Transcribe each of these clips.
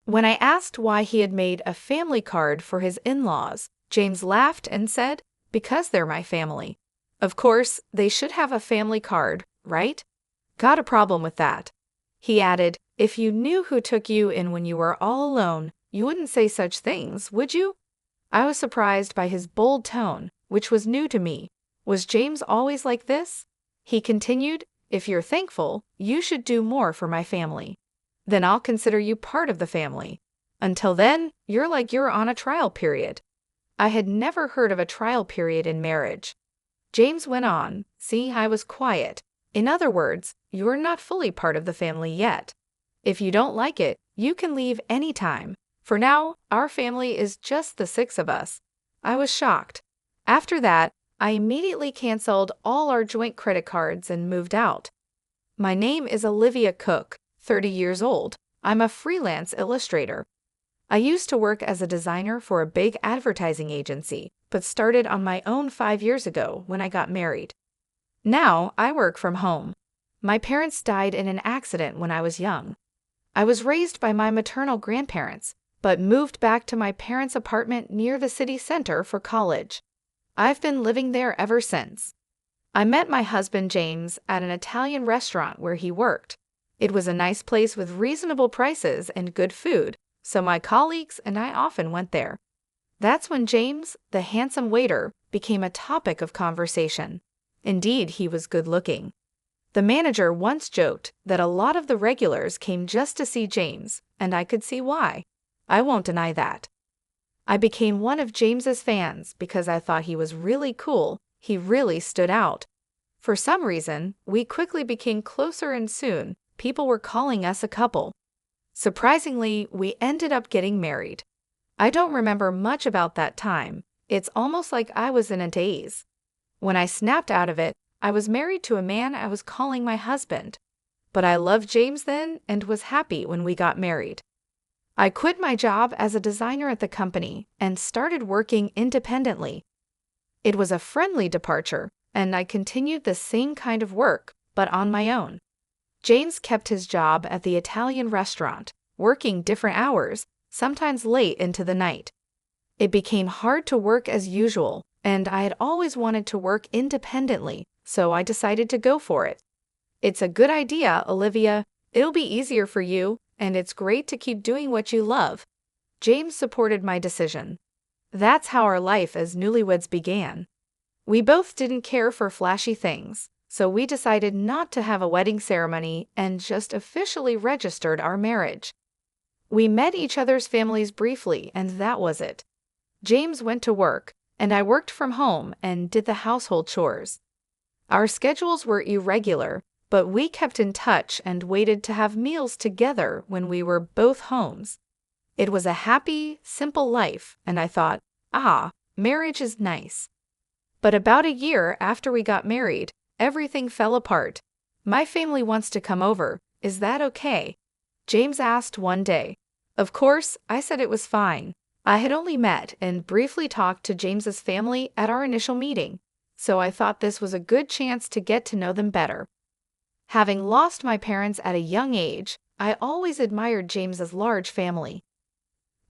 When I asked why he had made a family card for his in-laws, James laughed and said, "Because they're my family. Of course, they should have a family card, right? Got a problem with that." He added, "If you knew who took you in when you were all alone, you wouldn't say such things, would you?" I was surprised by his bold tone, which was new to me. Was James always like this? He continued, "If you're thankful, you should do more for my family. Then I'll consider you part of the family. Until then, you're on a trial period." I had never heard of a trial period in marriage. James went on, seeing I was quiet. "In other words, you're not fully part of the family yet. If you don't like it, you can leave any time. For now, our family is just the six of us." I was shocked. After that, I immediately canceled all our joint credit cards and moved out. My name is Olivia Cook, 30 years old. I'm a freelance illustrator. I used to work as a designer for a big advertising agency, but started on my own 5 years ago when I got married. Now I work from home. My parents died in an accident when I was young. I was raised by my maternal grandparents, but moved back to my parents' apartment near the city center for college. I've been living there ever since. I met my husband James at an Italian restaurant where he worked. It was a nice place with reasonable prices and good food, so my colleagues and I often went there. That's when James, the handsome waiter, became a topic of conversation. Indeed, he was good-looking. The manager once joked that a lot of the regulars came just to see James, and I could see why. I won't deny that. I became one of James's fans because I thought he was really cool. He really stood out. For some reason, we quickly became closer and soon, people were calling us a couple. Surprisingly, we ended up getting married. I don't remember much about that time. It's almost like I was in a daze. When I snapped out of it, I was married to a man I was calling my husband. But I loved James then and was happy when we got married. I quit my job as a designer at the company and started working independently. It was a friendly departure, and I continued the same kind of work, but on my own. James kept his job at the Italian restaurant, working different hours, sometimes late into the night. It became hard to work as usual, and I had always wanted to work independently, so I decided to go for it. "It's a good idea, Olivia. It'll be easier for you, and it's great to keep doing what you love." James supported my decision. That's how our life as newlyweds began. We both didn't care for flashy things, so we decided not to have a wedding ceremony and just officially registered our marriage. We met each other's families briefly, and that was it. James went to work, and I worked from home and did the household chores. Our schedules were irregular, but we kept in touch and waited to have meals together when we were both homes. It was a happy, simple life, and I thought, marriage is nice. But about a year after we got married, everything fell apart. "My family wants to come over. Is that okay?" James asked one day. Of course, I said it was fine. I had only met and briefly talked to James's family at our initial meeting, so I thought this was a good chance to get to know them better. Having lost my parents at a young age, I always admired James's large family.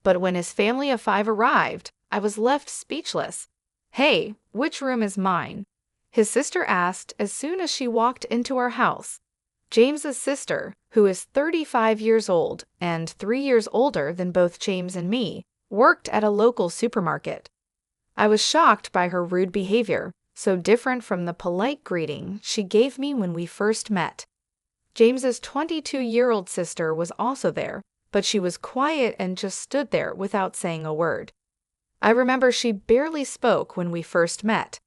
But when his family of 5 arrived, I was left speechless. "Hey, which room is mine?" his sister asked as soon as she walked into our house. James's sister, who is 35 years old and 3 years older than both James and me, worked at a local supermarket. I was shocked by her rude behavior, so different from the polite greeting she gave me when we first met. James's 22-year-old sister was also there, but she was quiet and just stood there without saying a word. I remember she barely spoke when we first met.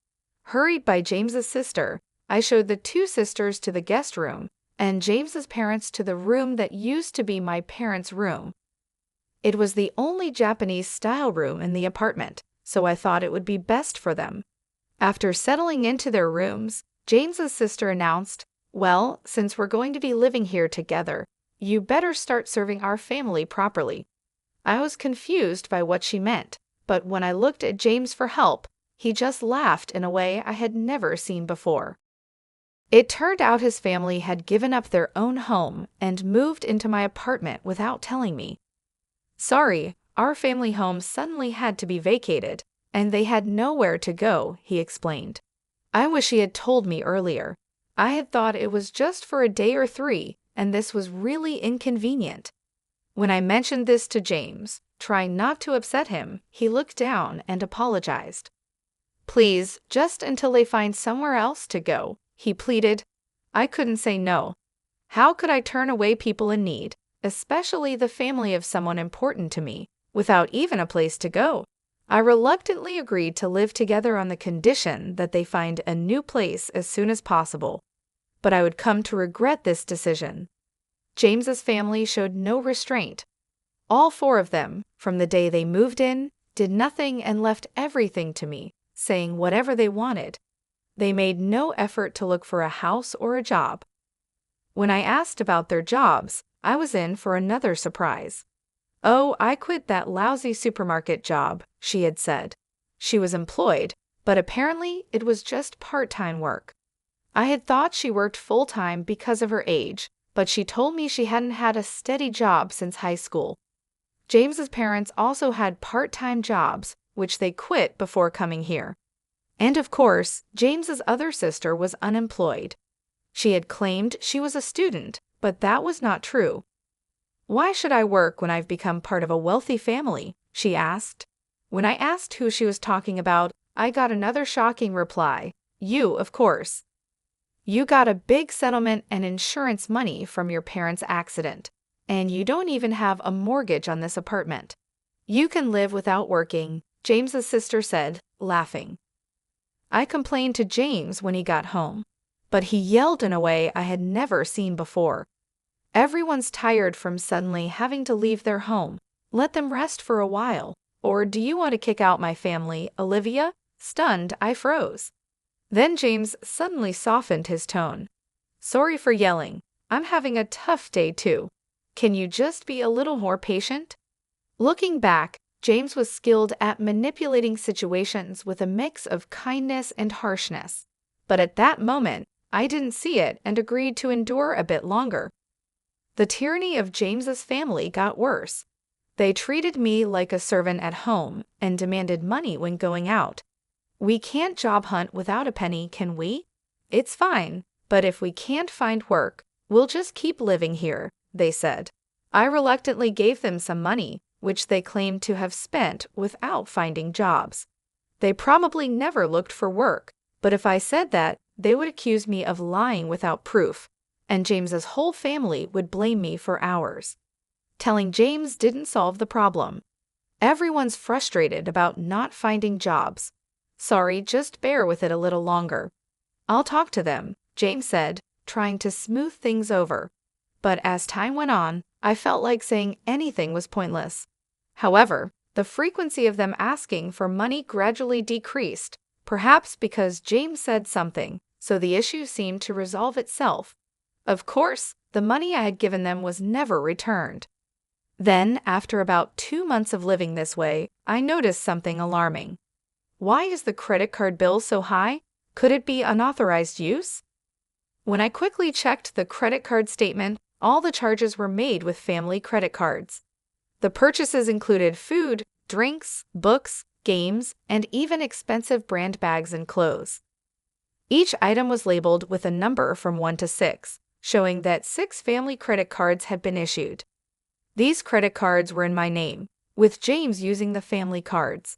Hurried by James's sister, I showed the 2 sisters to the guest room and James's parents to the room that used to be my parents' room. It was the only Japanese-style room in the apartment, so I thought it would be best for them. After settling into their rooms, James's sister announced, "Well, since we're going to be living here together, you better start serving our family properly." I was confused by what she meant, but when I looked at James for help, he just laughed in a way I had never seen before. It turned out his family had given up their own home and moved into my apartment without telling me. Sorry, our family home suddenly had to be vacated, and they had nowhere to go, he explained. I wish he had told me earlier. I had thought it was just for a day or three, and this was really inconvenient. When I mentioned this to James, trying not to upset him, he looked down and apologized. Please, just until they find somewhere else to go, he pleaded. I couldn't say no. How could I turn away people in need, especially the family of someone important to me, without even a place to go? I reluctantly agreed to live together on the condition that they find a new place as soon as possible. But I would come to regret this decision. James's family showed no restraint. All four of them, from the day they moved in, did nothing and left everything to me, saying whatever they wanted. They made no effort to look for a house or a job. When I asked about their jobs, I was in for another surprise. Oh, I quit that lousy supermarket job, she had said. She was employed, but apparently it was just part-time work. I had thought she worked full-time because of her age, but she told me she hadn't had a steady job since high school. James's parents also had part-time jobs, which they quit before coming here. And of course, James's other sister was unemployed. She had claimed she was a student, but that was not true. Why should I work when I've become part of a wealthy family? She asked. When I asked who she was talking about, I got another shocking reply. You, of course. You got a big settlement and insurance money from your parents' accident, and you don't even have a mortgage on this apartment. You can live without working, James's sister said, laughing. I complained to James when he got home, but he yelled in a way I had never seen before. Everyone's tired from suddenly having to leave their home. Let them rest for a while. Or do you want to kick out my family, Olivia? Stunned, I froze. Then James suddenly softened his tone. Sorry for yelling. I'm having a tough day too. Can you just be a little more patient? Looking back, James was skilled at manipulating situations with a mix of kindness and harshness. But at that moment, I didn't see it and agreed to endure a bit longer. The tyranny of James's family got worse. They treated me like a servant at home and demanded money when going out. We can't job hunt without a penny, can we? It's fine, but if we can't find work, we'll just keep living here, they said. I reluctantly gave them some money, which they claimed to have spent without finding jobs. They probably never looked for work, but if I said that, they would accuse me of lying without proof, and James's whole family would blame me for hours. Telling James didn't solve the problem. Everyone's frustrated about not finding jobs. Sorry, just bear with it a little longer. I'll talk to them, James said, trying to smooth things over. But as time went on, I felt like saying anything was pointless. However, the frequency of them asking for money gradually decreased, perhaps because James said something, so the issue seemed to resolve itself. Of course, the money I had given them was never returned. Then, after about 2 months of living this way, I noticed something alarming. Why is the credit card bill so high? Could it be unauthorized use? When I quickly checked the credit card statement, all the charges were made with family credit cards. The purchases included food, drinks, books, games, and even expensive brand bags and clothes. Each item was labeled with a number from 1 to 6, showing that 6 family credit cards had been issued. These credit cards were in my name, with James using the family cards.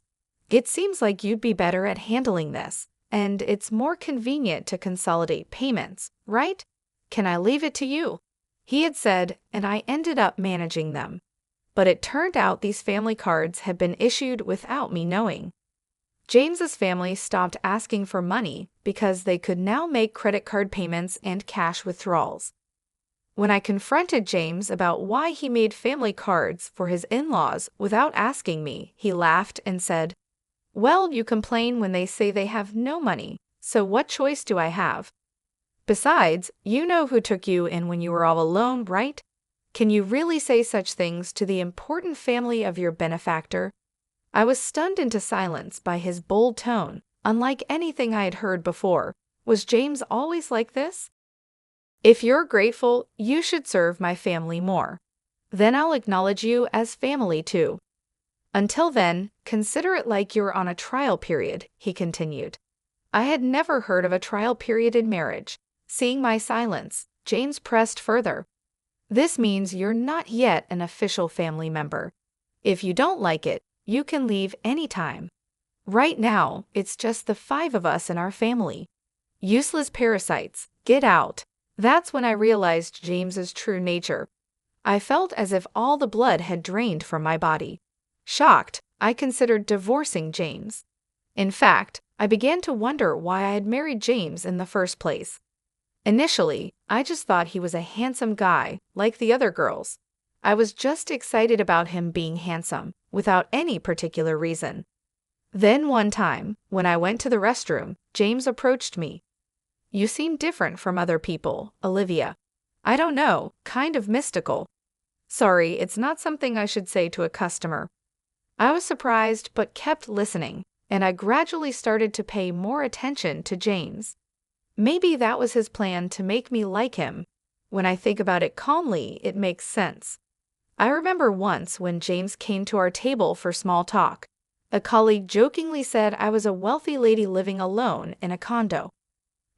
It seems like you'd be better at handling this, and it's more convenient to consolidate payments, right? Can I leave it to you? He had said, and I ended up managing them. But it turned out these family cards had been issued without me knowing. James's family stopped asking for money because they could now make credit card payments and cash withdrawals. When I confronted James about why he made family cards for his in-laws without asking me, he laughed and said, "Well, you complain when they say they have no money, so what choice do I have? Besides, you know who took you in when you were all alone, right? Can you really say such things to the important family of your benefactor?" I was stunned into silence by his bold tone, unlike anything I had heard before. Was James always like this? If you're grateful, you should serve my family more. Then I'll acknowledge you as family too. Until then, consider it like you're on a trial period, he continued. I had never heard of a trial period in marriage. Seeing my silence, James pressed further. This means you're not yet an official family member. If you don't like it, you can leave anytime. Right now, it's just the 5 of us in our family. Useless parasites, get out. That's when I realized James's true nature. I felt as if all the blood had drained from my body. Shocked, I considered divorcing James. In fact, I began to wonder why I had married James in the first place. Initially, I just thought he was a handsome guy, like the other girls. I was just excited about him being handsome, without any particular reason. Then one time, when I went to the restroom, James approached me. You seem different from other people, Olivia. I don't know, kind of mystical. Sorry, it's not something I should say to a customer. I was surprised but kept listening, and I gradually started to pay more attention to James. Maybe that was his plan to make me like him. When I think about it calmly, it makes sense. I remember once when James came to our table for small talk. A colleague jokingly said I was a wealthy lady living alone in a condo.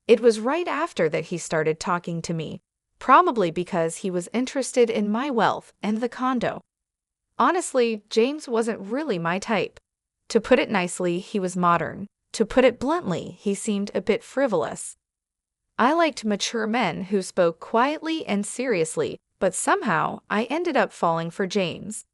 It was right after that he started talking to me, probably because he was interested in my wealth and the condo. Honestly, James wasn't really my type. To put it nicely, he was modern. To put it bluntly, he seemed a bit frivolous. I liked mature men who spoke quietly and seriously, but somehow I ended up falling for James.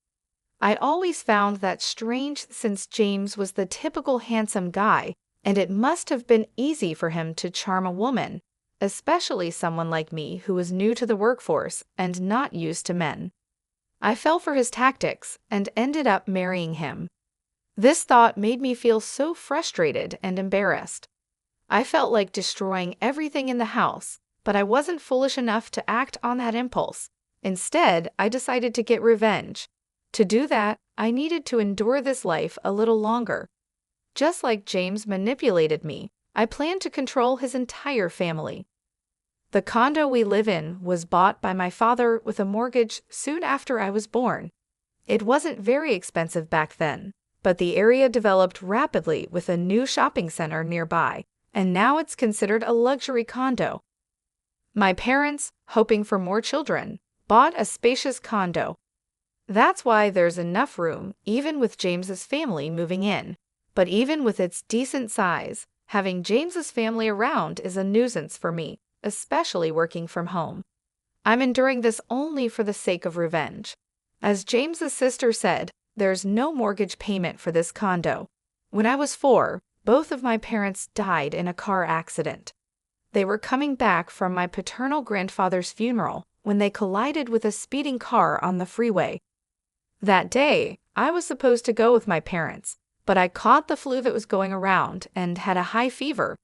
I always found that strange since James was the typical handsome guy, and it must have been easy for him to charm a woman, especially someone like me who was new to the workforce and not used to men. I fell for his tactics and ended up marrying him. This thought made me feel so frustrated and embarrassed. I felt like destroying everything in the house, but I wasn't foolish enough to act on that impulse. Instead, I decided to get revenge. To do that, I needed to endure this life a little longer. Just like James manipulated me, I planned to control his entire family. The condo we live in was bought by my father with a mortgage soon after I was born. It wasn't very expensive back then, but the area developed rapidly with a new shopping center nearby, and now it's considered a luxury condo. My parents, hoping for more children, bought a spacious condo. That's why there's enough room, even with James's family moving in. But even with its decent size, having James's family around is a nuisance for me, especially working from home. I'm enduring this only for the sake of revenge. As James's sister said, there's no mortgage payment for this condo. When I was 4, both of my parents died in a car accident. They were coming back from my paternal grandfather's funeral when they collided with a speeding car on the freeway. That day, I was supposed to go with my parents, but I caught the flu that was going around and had a high fever.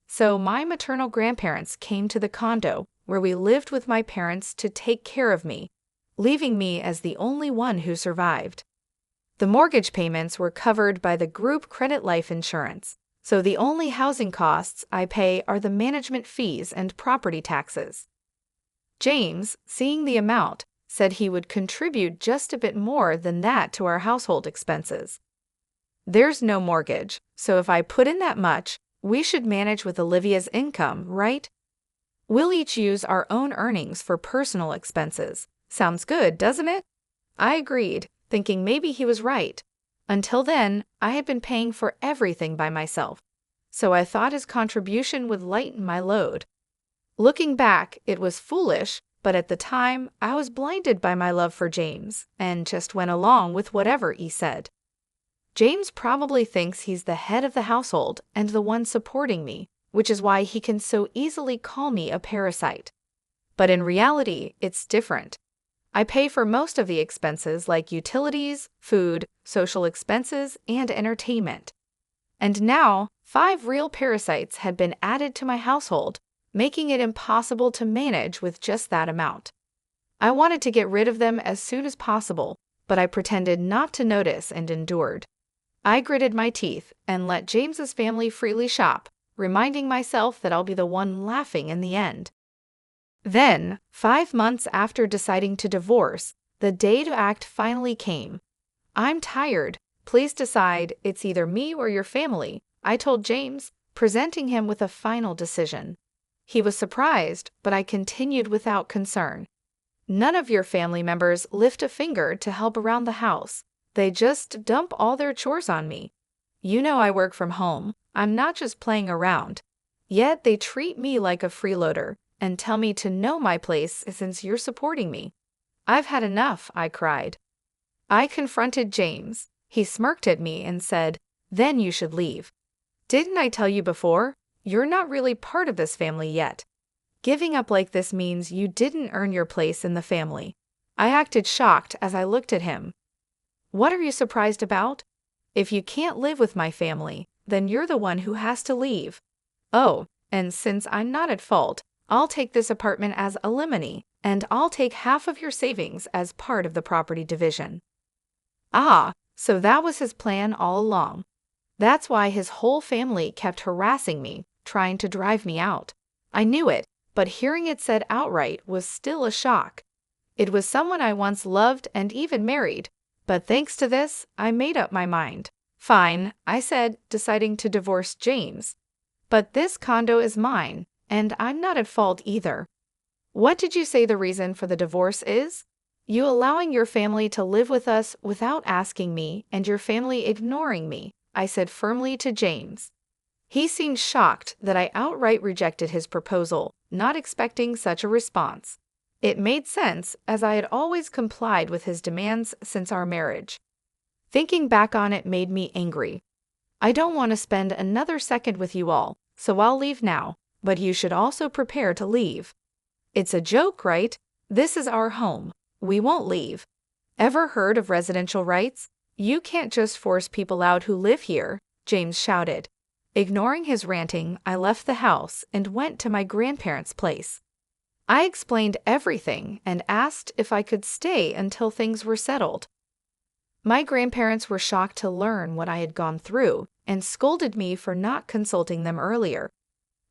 So my maternal grandparents came to the condo where we lived with my parents to take care of me, leaving me as the only one who survived. The mortgage payments were covered by the group credit life insurance, so the only housing costs I pay are the management fees and property taxes. James, seeing the amount, said he would contribute just a bit more than that to our household expenses. There's no mortgage, so if I put in that much, we should manage with Olivia's income, right? We'll each use our own earnings for personal expenses. Sounds good, doesn't it? I agreed, thinking maybe he was right. Until then, I had been paying for everything by myself, so I thought his contribution would lighten my load. Looking back, it was foolish, but at the time, I was blinded by my love for James and just went along with whatever he said. James probably thinks he's the head of the household and the one supporting me, which is why he can so easily call me a parasite. But in reality, it's different. I pay for most of the expenses like utilities, food, social expenses, and entertainment. And now, 5 real parasites had been added to my household, making it impossible to manage with just that amount. I wanted to get rid of them as soon as possible, but I pretended not to notice and endured. I gritted my teeth and let James's family freely shop, reminding myself that I'll be the one laughing in the end. Then, 5 months after deciding to divorce, The day to act finally came. I'm tired. Please decide, it's either me or your family, I told James, presenting him with a final decision. He was surprised, but I continued without concern. None of your family members lift a finger to help around the house. They just dump all their chores on me. You know I work from home. I'm not just playing around. Yet they treat me like a freeloader and tell me to know my place since you're supporting me. I've had enough, I cried. I confronted James. He smirked at me and said, "Then you should leave. Didn't I tell you before? You're not really part of this family yet. Giving up like this means you didn't earn your place in the family." I acted shocked as I looked at him. What are you surprised about? If you can't live with my family, then you're the one who has to leave. Oh, and since I'm not at fault, I'll take this apartment as alimony, and I'll take half of your savings as part of the property division. Ah, so that was his plan all along. That's why his whole family kept harassing me, trying to drive me out. I knew it, but hearing it said outright was still a shock. It was someone I once loved and even married, but thanks to this, I made up my mind. Fine, I said, deciding to divorce James. But this condo is mine, and I'm not at fault either. What did you say the reason for the divorce is? You allowing your family to live with us without asking me and your family ignoring me, I said firmly to James. He seemed shocked that I outright rejected his proposal, not expecting such a response. It made sense, as I had always complied with his demands since our marriage. Thinking back on it made me angry. I don't want to spend another second with you all, so I'll leave now, but you should also prepare to leave. It's a joke, right? This is our home. We won't leave. Ever heard of residential rights? You can't just force people out who live here, James shouted. Ignoring his ranting, I left the house and went to my grandparents' place. I explained everything and asked if I could stay until things were settled. My grandparents were shocked to learn what I had gone through and scolded me for not consulting them earlier.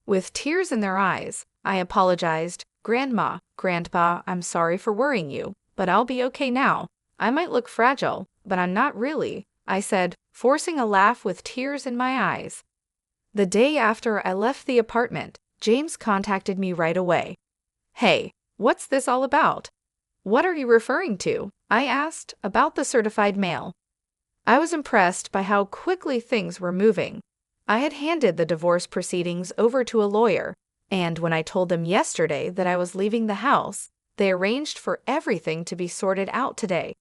With tears in their eyes, I apologized. "Grandma, Grandpa, I'm sorry for worrying you, but I'll be okay now. I might look fragile, but I'm not really," I said, forcing a laugh with tears in my eyes. The day after I left the apartment, James contacted me right away. "Hey, what's this all about?" "What are you referring to?" I asked, about the certified mail. I was impressed by how quickly things were moving. I had handed the divorce proceedings over to a lawyer, and when I told them yesterday that I was leaving the house, they arranged for everything to be sorted out today.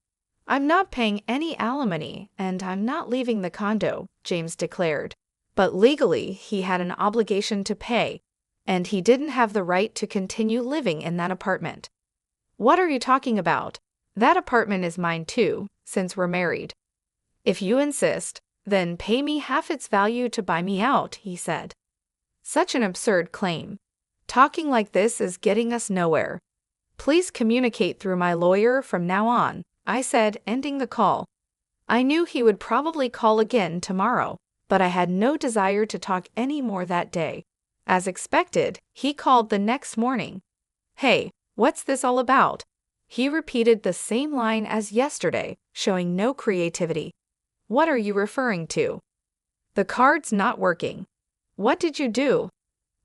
"I'm not paying any alimony, and I'm not leaving the condo," James declared. But legally, he had an obligation to pay, and he didn't have the right to continue living in that apartment. "What are you talking about? That apartment is mine too, since we're married." "If you insist, then pay me half its value to buy me out," he said. Such an absurd claim. Talking like this is getting us nowhere. "Please communicate through my lawyer from now on," I said, ending the call. I knew he would probably call again tomorrow, but I had no desire to talk any more that day. As expected, he called the next morning. "Hey, what's this all about?" He repeated the same line as yesterday, showing no creativity. "What are you referring to?" "The card's not working." "What did you do?"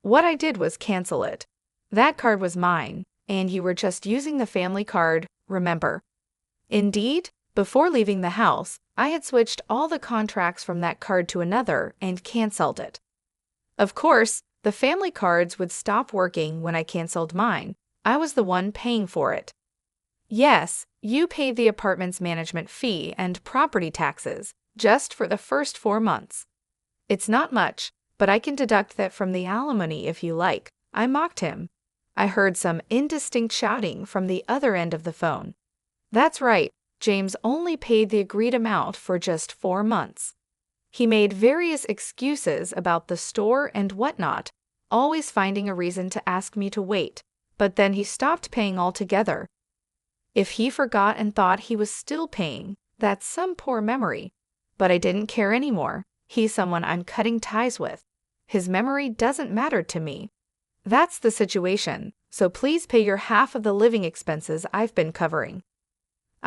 "What I did was cancel it. That card was mine, and you were just using the family card, remember?" Indeed, before leaving the house, I had switched all the contracts from that card to another and canceled it. Of course, the family cards would stop working when I canceled mine. I was the one paying for it. "Yes, you paid the apartment's management fee and property taxes, just for the first 4 months. It's not much, but I can deduct that from the alimony if you like," I mocked him. I heard some indistinct shouting from the other end of the phone. That's right, James only paid the agreed amount for just 4 months. He made various excuses about the store and whatnot, always finding a reason to ask me to wait, but then he stopped paying altogether. If he forgot and thought he was still paying, that's some poor memory. But I didn't care anymore. He's someone I'm cutting ties with. His memory doesn't matter to me. That's the situation, so please pay your half of the living expenses I've been covering.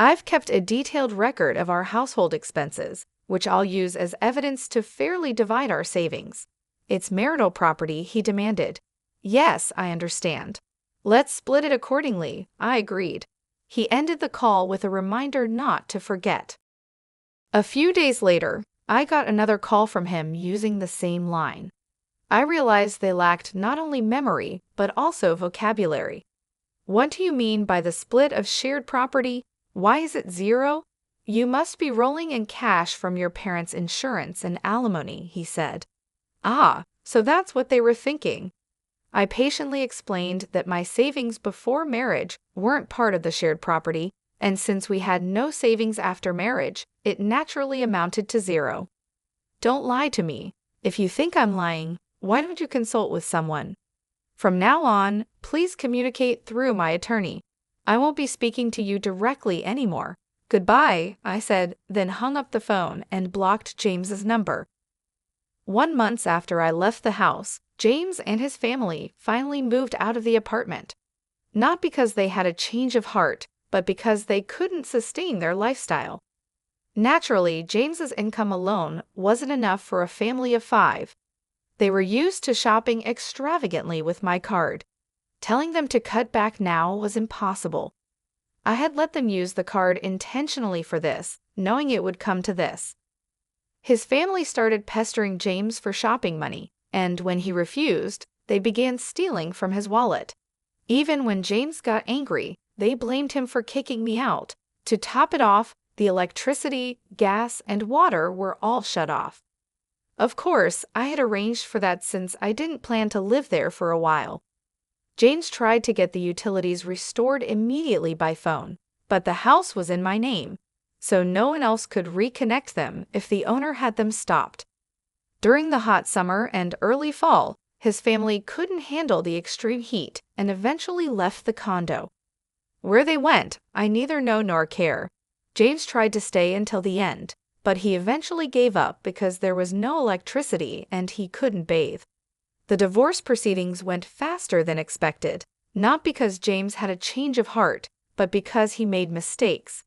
I've kept a detailed record of our household expenses, which I'll use as evidence to fairly divide our savings. It's marital property, he demanded. Yes, I understand. Let's split it accordingly, I agreed. He ended the call with a reminder not to forget. A few days later, I got another call from him using the same line. I realized they lacked not only memory, but also vocabulary. What do you mean by the split of shared property? Why is it 0? You must be rolling in cash from your parents' insurance and alimony, he said. Ah, so that's what they were thinking. I patiently explained that my savings before marriage weren't part of the shared property, and since we had no savings after marriage, it naturally amounted to 0. Don't lie to me. If you think I'm lying, why don't you consult with someone? From now on, please communicate through my attorney. I won't be speaking to you directly anymore. Goodbye, I said, then hung up the phone and blocked James's number. 1 month after I left the house, James and his family finally moved out of the apartment. Not because they had a change of heart, but because they couldn't sustain their lifestyle. Naturally, James's income alone wasn't enough for a family of 5. They were used to shopping extravagantly with my card. Telling them to cut back now was impossible. I had let them use the card intentionally for this, knowing it would come to this. His family started pestering James for shopping money, and when he refused, they began stealing from his wallet. Even when James got angry, they blamed him for kicking me out. To top it off, the electricity, gas, and water were all shut off. Of course, I had arranged for that since I didn't plan to live there for a while. James tried to get the utilities restored immediately by phone, but the house was in my name, so no one else could reconnect them if the owner had them stopped. During the hot summer and early fall, his family couldn't handle the extreme heat and eventually left the condo. Where they went, I neither know nor care. James tried to stay until the end, but he eventually gave up because there was no electricity and he couldn't bathe. The divorce proceedings went faster than expected, not because James had a change of heart, but because he made mistakes.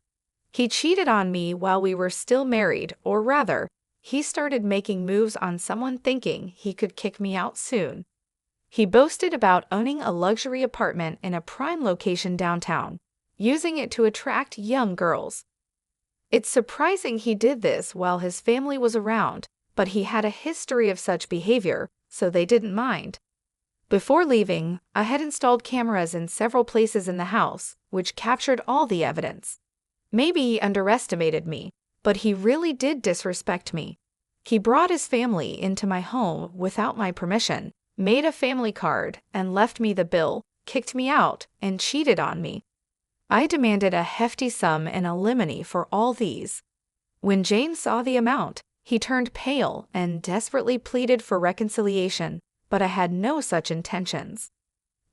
He cheated on me while we were still married, or rather, he started making moves on someone thinking he could kick me out soon. He boasted about owning a luxury apartment in a prime location downtown, using it to attract young girls. It's surprising he did this while his family was around, but he had a history of such behavior, so they didn't mind. Before leaving, I had installed cameras in several places in the house, which captured all the evidence. Maybe he underestimated me, but he really did disrespect me. He brought his family into my home without my permission, made a family card, and left me the bill, kicked me out, and cheated on me. I demanded a hefty sum in alimony for all these. When James saw the amount, he turned pale and desperately pleaded for reconciliation, but I had no such intentions.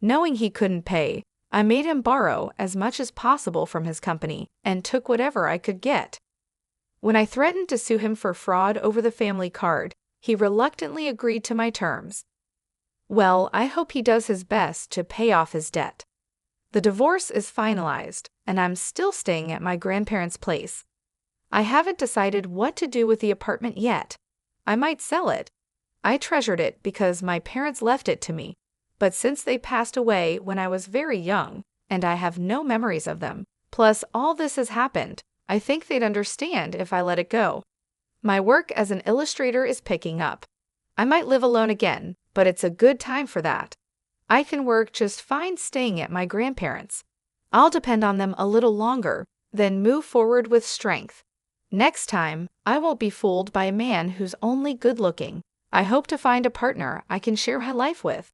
Knowing he couldn't pay, I made him borrow as much as possible from his company and took whatever I could get. When I threatened to sue him for fraud over the family card, he reluctantly agreed to my terms. Well, I hope he does his best to pay off his debt. The divorce is finalized, and I'm still staying at my grandparents' place. I haven't decided what to do with the apartment yet. I might sell it. I treasured it because my parents left it to me, but since they passed away when I was very young, and I have no memories of them, plus all this has happened, I think they'd understand if I let it go. My work as an illustrator is picking up. I might live alone again, but it's a good time for that. I can work just fine staying at my grandparents'. I'll depend on them a little longer, then move forward with strength. Next time, I won't be fooled by a man who's only good-looking. I hope to find a partner I can share my life with.